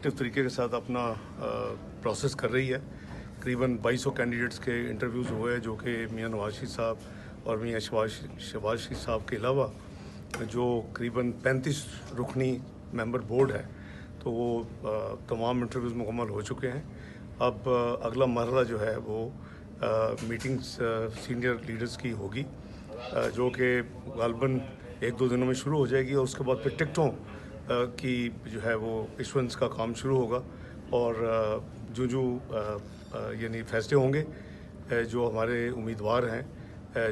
Active तरीके के साथ अपना प्रोसेस कर रही है। करीबन 2200 कैंडिडेट्स के इंटरव्यूज़ हुए हैं, जो कि मियां नवाज शरीफ साहब और मियां शहबाज शरीफ साहब के अलावा जो करीबन 35 रुकनी मेंबर बोर्ड है, तो वो तमाम इंटरव्यूज़ मुकम्मल हो चुके हैं। अब अगला मरहला जो है वो मीटिंग्स सीनियर लीडर्स की होगी, जो कि गालबन 1-2 दिनों में शुरू हो जाएगी, और उसके बाद फिर टिकटों की जो है वो इशुएंस का काम शुरू होगा। और जो यानी फैसले होंगे, जो हमारे उम्मीदवार हैं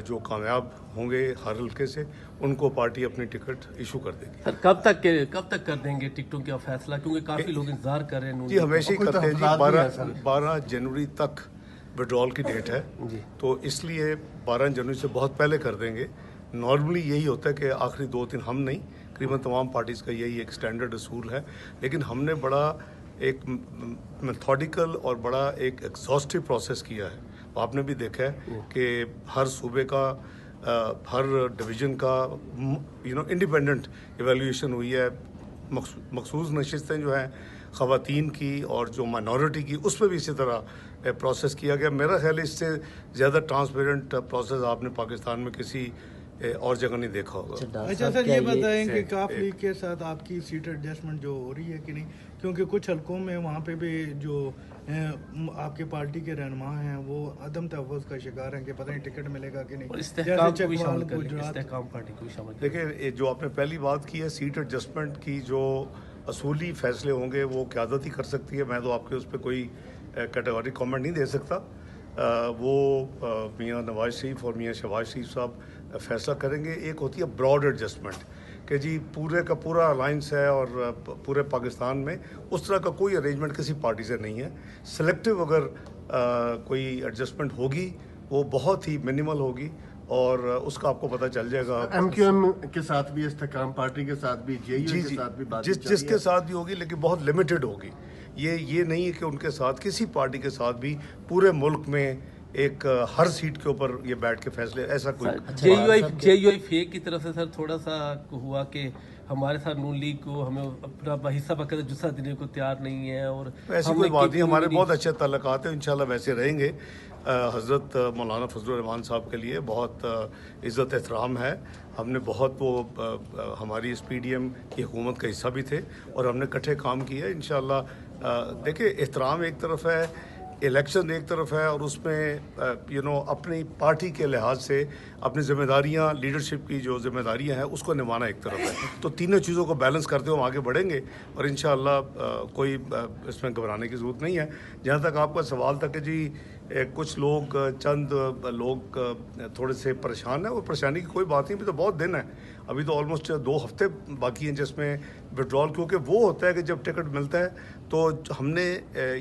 जो कामयाब होंगे हर हल्के से, उनको पार्टी अपनी टिकट इशू कर देगी। सर कब तक कर देंगे टिकटों का फैसला, क्योंकि काफ़ी लोग इंतजार कर रहे हैं? जी, हमेशा ही करते हैं जी। 12 जनवरी तक विड्रॉल की डेट है जी, तो इसलिए 12 जनवरी से बहुत पहले कर देंगे। नॉर्मली यही होता है कि आखिरी 2-3, हम नहीं, करीबन तमाम पार्टीज़ का यही एक स्टैंडर्ड असूल है। लेकिन हमने बड़ा एक मेथोडिकल और बड़ा एक एग्जॉस्टिव प्रोसेस किया है। आपने भी देखा है कि हर सूबे का हर डिवीज़न का इंडिपेंडेंट एवेल्यूएशन हुई है। मखसूस नशिस्तें जो हैं ख़वातीन की और जो माइनॉरिटी की, उस पर भी इसी तरह प्रोसेस किया गया। मेरा ख्याल है इससे ज़्यादा ट्रांसपेरेंट प्रोसेस आपने पाकिस्तान में किसी और जगह नहीं देखा होगा। अच्छा सर, ये बताएं कि काफ लीग के साथ आपकी सीट एडजस्टमेंट जो हो रही है कि नहीं, क्योंकि कुछ हलकों में वहाँ पे भी जो आपके पार्टी के रहनुमा हैं वो अदम तहफ़्फ़ुज़ का शिकार हैं कि पता नहीं टिकट मिलेगा कि नहीं। देखिए, जो आपने पहली बात की है सीट एडजस्टमेंट की, जो असूली फैसले होंगे वो क़यादत ही कर सकती है। मैं तो आपके उस पर कोई कैटेगरी कमेंट नहीं दे सकता। वो मियां नवाज शरीफ और मियां शहबाज शरीफ साहब फैसला करेंगे। एक होती है ब्रॉड एडजस्टमेंट कि जी पूरे का पूरा अलाइंस है और पूरे पाकिस्तान में उस तरह का कोई अरेंजमेंट किसी पार्टी से नहीं है। सिलेक्टिव अगर कोई एडजस्टमेंट होगी वो बहुत ही मिनिमल होगी, और उसका आपको पता चल जाएगा। MQM के साथ भी, इस्तेकाम पार्टी के साथ भी, JUI के साथ भी बात जिसके साथ भी होगी, लेकिन बहुत लिमिटेड होगी। ये नहीं है कि उनके साथ किसी पार्टी के साथ भी पूरे मुल्क में एक हर सीट के ऊपर ये बैठ के फैसले, ऐसा कोई JUI फेक की तरफ से सर थोड़ा सा हुआ कि हमारे साथ नून लीग को हमें अपना हिस्सा बकायदा जुस्सा देने को तैयार नहीं है, और ऐसी कोई बात नहीं। हमारे बहुत अच्छे ताल्लुकात हैं, इंशाल्लाह वैसे रहेंगे। हज़रत मौलाना फजलुर रहमान साहब के लिए बहुत इज़्ज़त एहतराम है। हमने बहुत हमारी इस PDM की हुकूमत का हिस्सा भी थे और हमने इकट्ठे काम किया। इंशाल्लाह देखिए, एहतराम एक तरफ है, इलेक्शन एक तरफ है, और उसमें अपनी पार्टी के लिहाज से अपनी ज़िम्मेदारियाँ, लीडरशिप की जो ज़िम्मेदारियाँ हैं उसको निभाना एक तरफ है। तो तीनों चीज़ों को बैलेंस करते हुए हम आगे बढ़ेंगे, और इंशाअल्लाह कोई इसमें घबराने की ज़रूरत नहीं है। जहाँ तक आपका सवाल था कि जी कुछ लोग, चंद लोग थोड़े से परेशान हैं, और परेशानी की कोई बात नहीं। अभी तो बहुत दिन है, अभी तो ऑलमोस्ट 2 हफ्ते बाकी हैं जिसमें विड्रॉल, क्योंकि वो होता है कि जब टिकट मिलता है तो हमने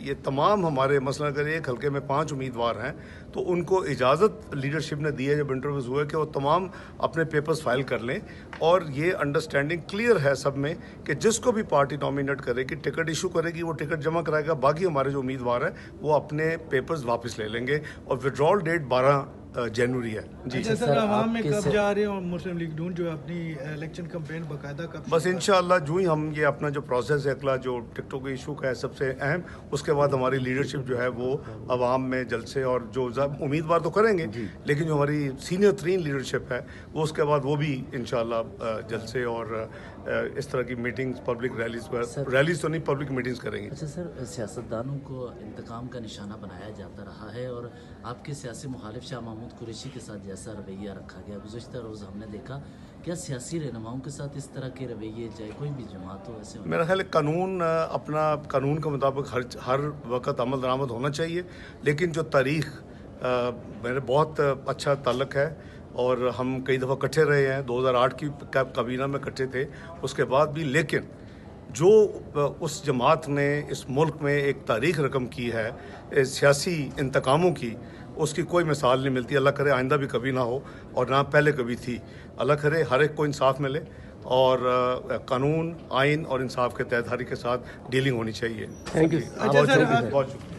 ये तमाम हमारे मसला अगर एक हल्के में 5 उम्मीदवार हैं तो उनको इजाज़त लीडरशिप ने दी है जब इंटरव्यूज़ हुए कि वो तमाम अपने पेपर्स फाइल कर लें। और ये अंडरस्टैंडिंग क्लियर है सब में कि जिसको भी पार्टी नॉमिनेट करेगी, टिकट इशू करेगी, वो टिकट जमा कराएगा। बाकी हमारे जो उम्मीदवार हैं वो अपने पेपर्स वापस ले लेंगे, और विड्रॉल डेट 12 जनवरी है जी। अच्छा सर, आवाम में कब जा रहे हैं, और मुस्लिम लीग नून जो अपनी इलेक्शन कैंपेन बाकायदा कब? बस इंशाअल्लाह जो ही हम ये अपना जो प्रोसेस है अगला जो टिकटों के इशू का है सबसे अहम, उसके बाद हमारी लीडरशिप जो है वो आवाम में जलसे, और जो उम्मीदवार तो करेंगे लेकिन जो हमारी सीनियर तरीन लीडरशिप है वो उसके बाद वो भी इंशाअल्लाह जलसे और इस तरह की मीटिंग्स, पब्लिक रैलीज तो नहीं, पब्लिक मीटिंग्स करेंगे। अच्छा सर, सियासतदानों को इंतकाम का निशाना बनाया जाता रहा है, और आपके सियासी मुखालिफ शाह महमूद कुरैशी के साथ जैसा रवैया रखा गया गुज़श्ता रोज़ हमने देखा, क्या सियासी रहनुमाओं के साथ इस तरह के रवैये, चाहे कोई भी जमात हो, ऐसे? मेरा ख्याल है कानून अपना कानून के मुताबिक हर वक्त अमल दरामद होना चाहिए, लेकिन जो तारीख़ मेरे बहुत अच्छा ताल्लुक़ है, और हम कई दफ़ा इकट्ठे रहे हैं। 2008 की काबीना में इकट्ठे थे, उसके बाद भी। लेकिन जो उस जमात ने इस मुल्क में एक तारीख़ रकम की है सियासी इंतकामों की, उसकी कोई मिसाल नहीं मिलती। अल्लाह करे आइंदा भी कभी ना हो, और ना पहले कभी थी। अल्लाह करे हर एक को इंसाफ मिले, और कानून, आइन और इंसाफ के तहत हर एक के साथ डीलिंग होनी चाहिए। Thank you. बहुत शुक्रिया।